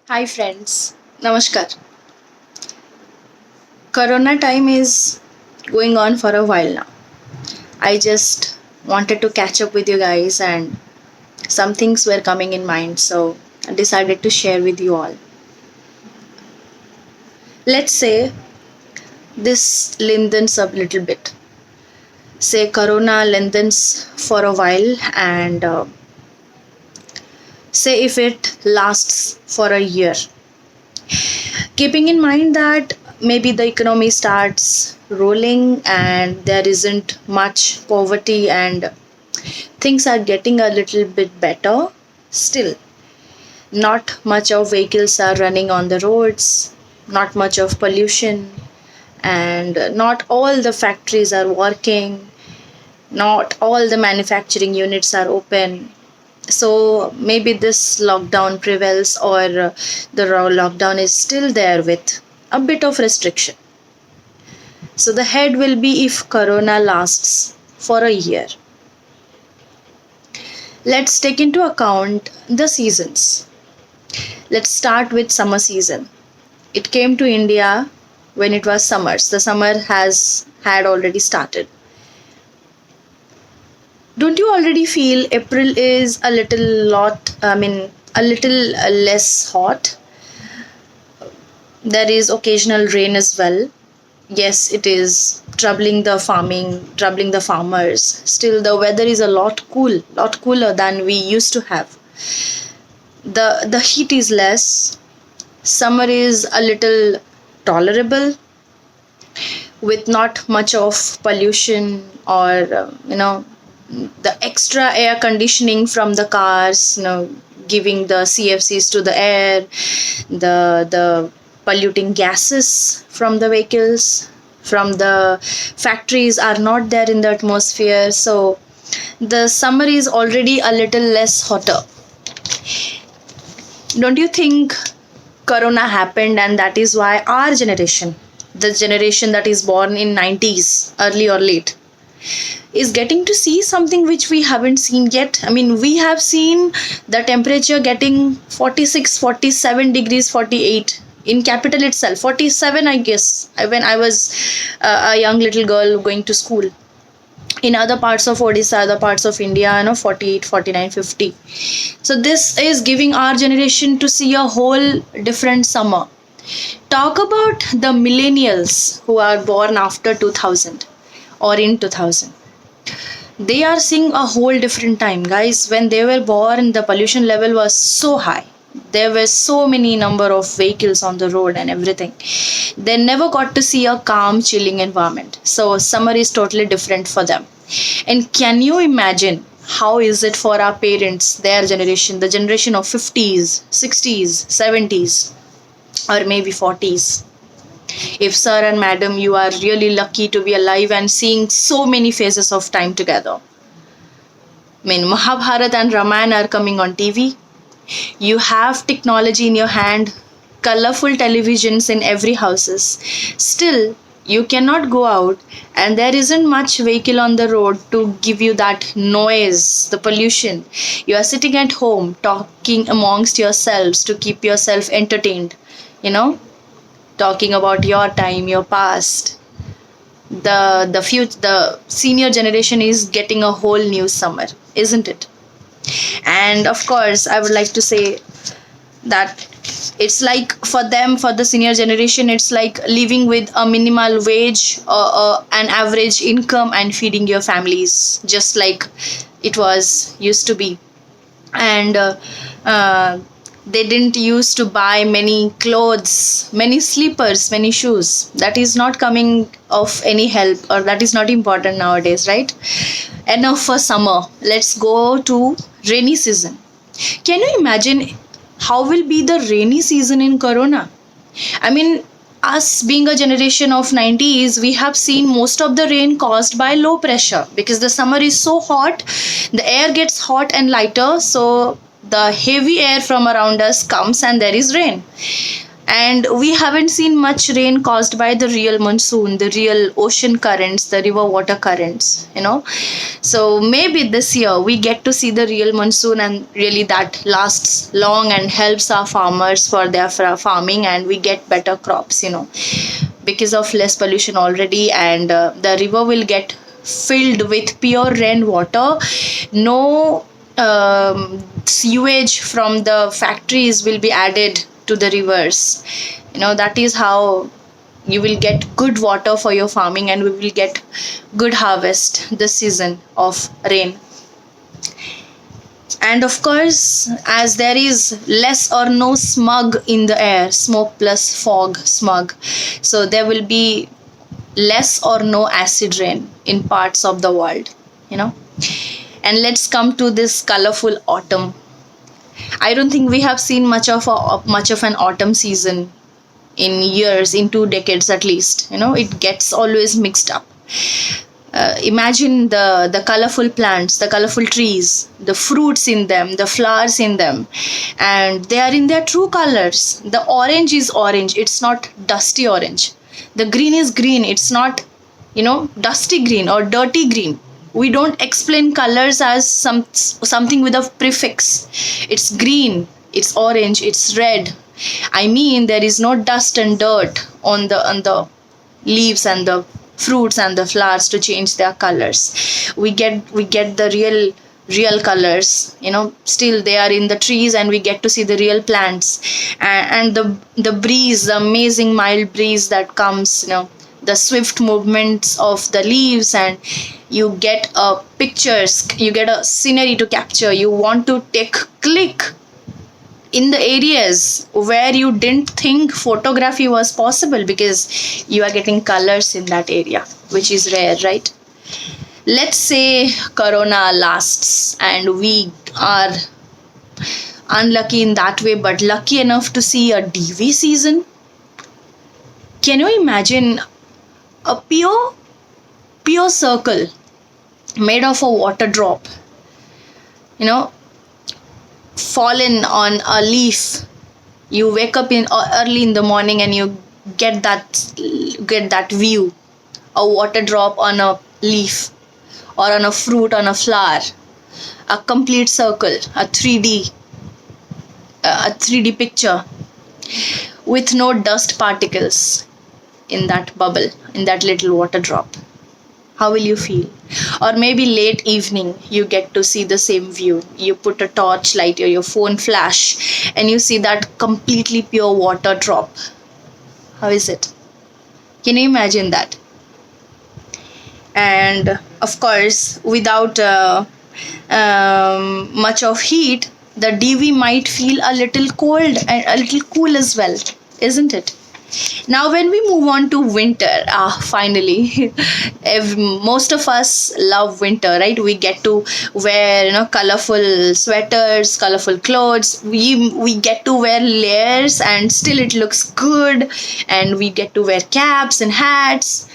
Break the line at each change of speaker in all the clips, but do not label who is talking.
Hi friends, Namaskar. Corona time is going on for a while now. I just wanted to catch up with you guys and some things were coming in mind, so I decided to share with you all. Let's say this lengthens up a little bit. Say Corona lengthens for a while and say if it lasts for a year. Keeping in mind that maybe the economy starts rolling and there isn't much poverty and things are getting a little bit better, still not much of vehicles are running on the roads, not much of pollution, and not all the factories are working, not all the manufacturing units are open. So maybe this lockdown prevails, or lockdown is still there with a bit of restriction. So the head will be if corona lasts for a year. Let's take into account the seasons. Let's start with summer season. It came to India when it was summers. The summer has had already started. Don't you already feel April is a little less hot? There is occasional rain as well. Yes, it is troubling the farming, troubling the farmers. Still, the weather is a lot cooler than we used to have. The heat is less. Summer is a little tolerable with not much of pollution or the extra air conditioning from the cars, giving the CFCs to the air, the polluting gases from the vehicles, from the factories are not there in the atmosphere. So the summer is already a little less hotter. Don't you think corona happened and that is why our generation, the generation that is born in 90s, early or late, is getting to see something which we haven't seen yet? I mean, we have seen the temperature getting 46, 47 degrees, 48 in capital itself, 47 I guess, when I was a young little girl going to school. In other parts of Odisha, other parts of India, 48, 49, 50. So this is giving our generation to see a whole different summer. Talk about the millennials who are born after 2000 or in 2000. They are seeing a whole different time, guys. When they were born, the pollution level was so high. There were so many number of vehicles on the road and everything. They never got to see a calm, chilling environment. So summer is totally different for them. And can you imagine how is it for our parents, their generation, the generation of 50s, 60s, 70s, or maybe 40s? If sir and madam, you are really lucky to be alive and seeing so many phases of time together. I mean, Mahabharata and Ramayana are coming on TV. You have technology in your hand, colorful televisions in every houses. Still, you cannot go out and there isn't much vehicle on the road to give you that noise, the pollution. You are sitting at home talking amongst yourselves to keep yourself entertained, you know, talking about your time, your past. The senior generation is getting a whole new summer, isn't it? And of course, I would like to say that it's like for them, for the senior generation, it's like living with a minimal wage or an average income and feeding your families just like it was used to be. And they didn't used to buy many clothes, many slippers, many shoes. That is not coming of any help, or that is not important nowadays, right? Enough for summer. Let's go to rainy season. Can you imagine how will be the rainy season in corona? I mean, us being a generation of 90s, we have seen most of the rain caused by low pressure because the summer is so hot, the air gets hot and lighter, so the heavy air from around us comes and there is rain. And we haven't seen much rain caused by the real monsoon, the real ocean currents, the river water currents, so maybe this year we get to see the real monsoon, and really that lasts long and helps our farmers for their farming, and we get better crops, because of less pollution already, and the river will get filled with pure rainwater. No sewage from the factories will be added to the rivers. That is how you will get good water for your farming, and we will get good harvest this season of rain. And of course, as there is less or no smog in the air, smoke plus fog, smog, so there will be less or no acid rain in parts of the world. And let's come to this colorful autumn. I don't think we have seen much of an autumn season in years, in 2 decades at least. It gets always mixed up. Imagine the colorful plants, the colorful trees, the fruits in them, the flowers in them, and they are in their true colors. The orange is orange, it's not dusty orange. The green is green, it's not dusty green or dirty green. We don't explain colors as something with a prefix. It's green, it's orange, it's red. I mean, there is no dust and dirt on the leaves and the fruits and the flowers to change their colors. We get the real colors. Still they are in the trees, and we get to see the real plants, and the breeze, the amazing mild breeze that comes. The swift movements of the leaves, and you get pictures, you get a scenery to capture. You want to take click in the areas where you didn't think photography was possible, because you are getting colors in that area, which is rare, right? Let's say corona lasts and we are unlucky in that way, but lucky enough to see a DV season. Can you imagine a pure circle made of a water drop, fallen on a leaf? You wake up in early in the morning and you get that view, a water drop on a leaf or on a fruit, on a flower, a complete circle, a 3D picture with no dust particles in that bubble, in that little water drop. How will you feel? Or maybe late evening, you get to see the same view. You put a torchlight or your phone flash, and you see that completely pure water drop. How is it? Can you imagine that? And of course, without much of heat, the DV might feel a little cold and a little cool as well, isn't it? Now, when we move on to winter, finally, most of us love winter, right? We get to wear, colorful sweaters, colorful clothes. We get to wear layers, and still it looks good. And we get to wear caps and hats.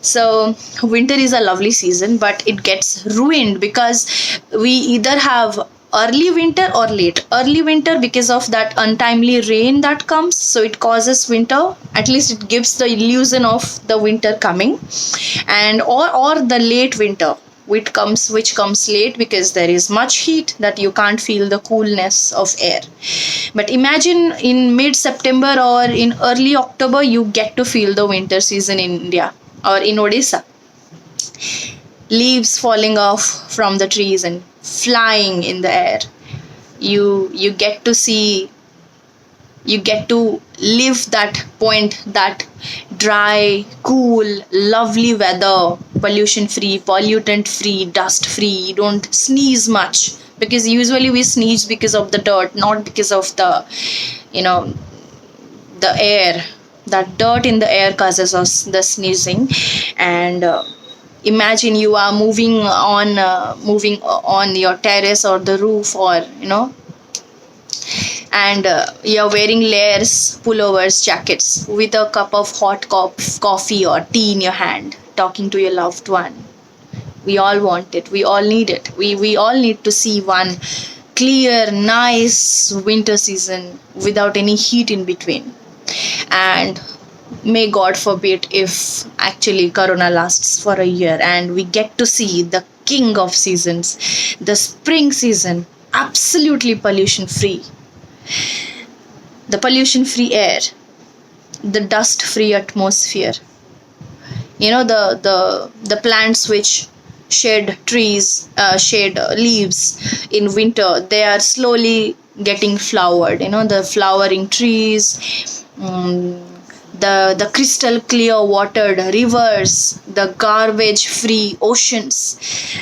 So winter is a lovely season, but it gets ruined because we either have early winter or late early winter because of that untimely rain that comes, so it causes winter. At least it gives the illusion of the winter coming. And or the late winter, which comes late because there is much heat that you can't feel the coolness of air. But imagine in mid-September or in early October, you get to feel the winter season in India or in Odisha. Leaves falling off from the trees and flying in the air. You get to see, you get to live that point, that dry, cool, lovely weather, pollution free, pollutant free, dust free. You don't sneeze much, because usually we sneeze because of the dirt, not because of the the air. That dirt in the air causes us the sneezing. And imagine you are moving on your terrace or the roof, or and you're wearing layers, pullovers, jackets, with a cup of hot coffee or tea in your hand, talking to your loved one. We all want it, we all need it. We all need to see one clear, nice winter season without any heat in between. And may God forbid if actually corona lasts for a year and we get to see the king of seasons, the spring season, absolutely pollution free, the pollution free air, the dust free atmosphere. The plants which shed leaves in winter, they are slowly getting flowered. The flowering trees, the crystal clear watered rivers, the garbage free oceans,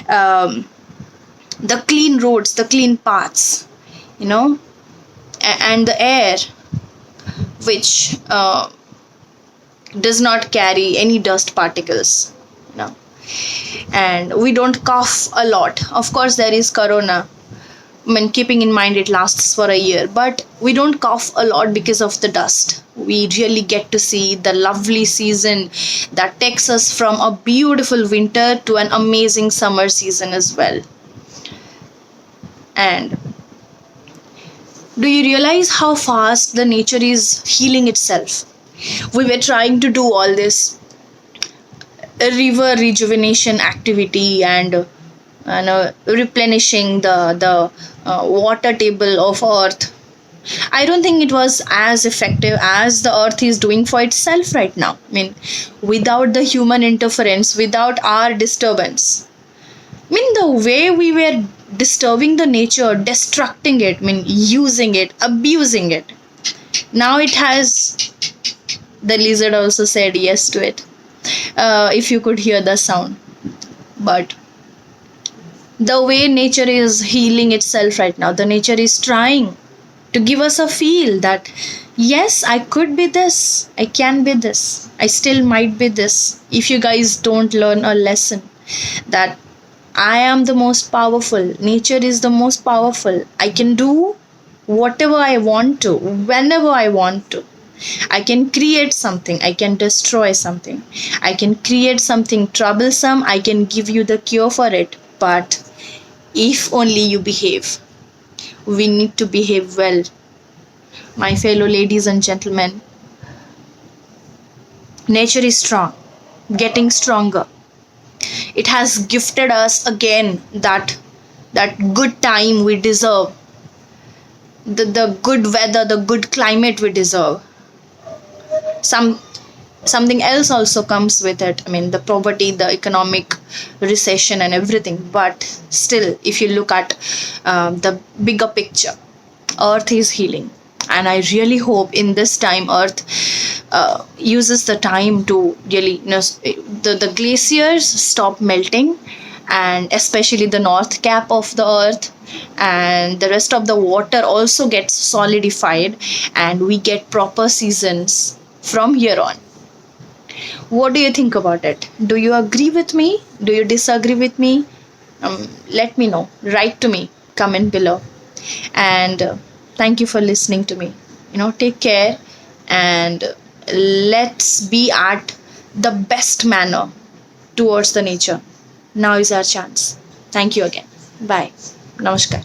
um, the clean roads, the clean paths, you know and the air which does not carry any dust particles. you know and we don't cough a lot. Of course, there is corona. I mean, keeping in mind it lasts for a year, but we don't cough a lot because of the dust. We really get to see the lovely season that takes us from a beautiful winter to an amazing summer season as well. And do you realize how fast the nature is healing itself? We were trying to do all this river rejuvenation activity and replenishing the water table of earth. I don't think it was as effective as the earth is doing for itself right now. I mean, without the human interference, without our disturbance. I mean, the way we were disturbing the nature, destructing it, I mean, using it, abusing it. Now it has, the lizard also said yes to it. If you could hear the sound. But the way nature is healing itself right now, the nature is trying to give us a feel that yes, I could be this, I can be this, I still might be this. If you guys don't learn a lesson that I am the most powerful, nature is the most powerful, I can do whatever I want to, whenever I want to. I can create something, I can destroy something, I can create something troublesome, I can give you the cure for it. But if only you behave. We need to behave well. My fellow ladies and gentlemen, nature is strong, getting stronger. It has gifted us again that good time we deserve, the good weather, the good climate we deserve. Something else also comes with it. I mean, the poverty, the economic recession and everything. But still, if you look at the bigger picture, earth is healing. And I really hope in this time earth uses the time to really, the glaciers stop melting, and especially the north cap of the earth, and the rest of the water also gets solidified, and we get proper seasons from here on. What do you think about it? Do you agree with me? Do you disagree with me? Let me know. Write to me. Comment below. And thank you for listening to me. Take care, and let's be at the best manner towards the nature. Now is our chance. Thank you again. Bye. Namaskar.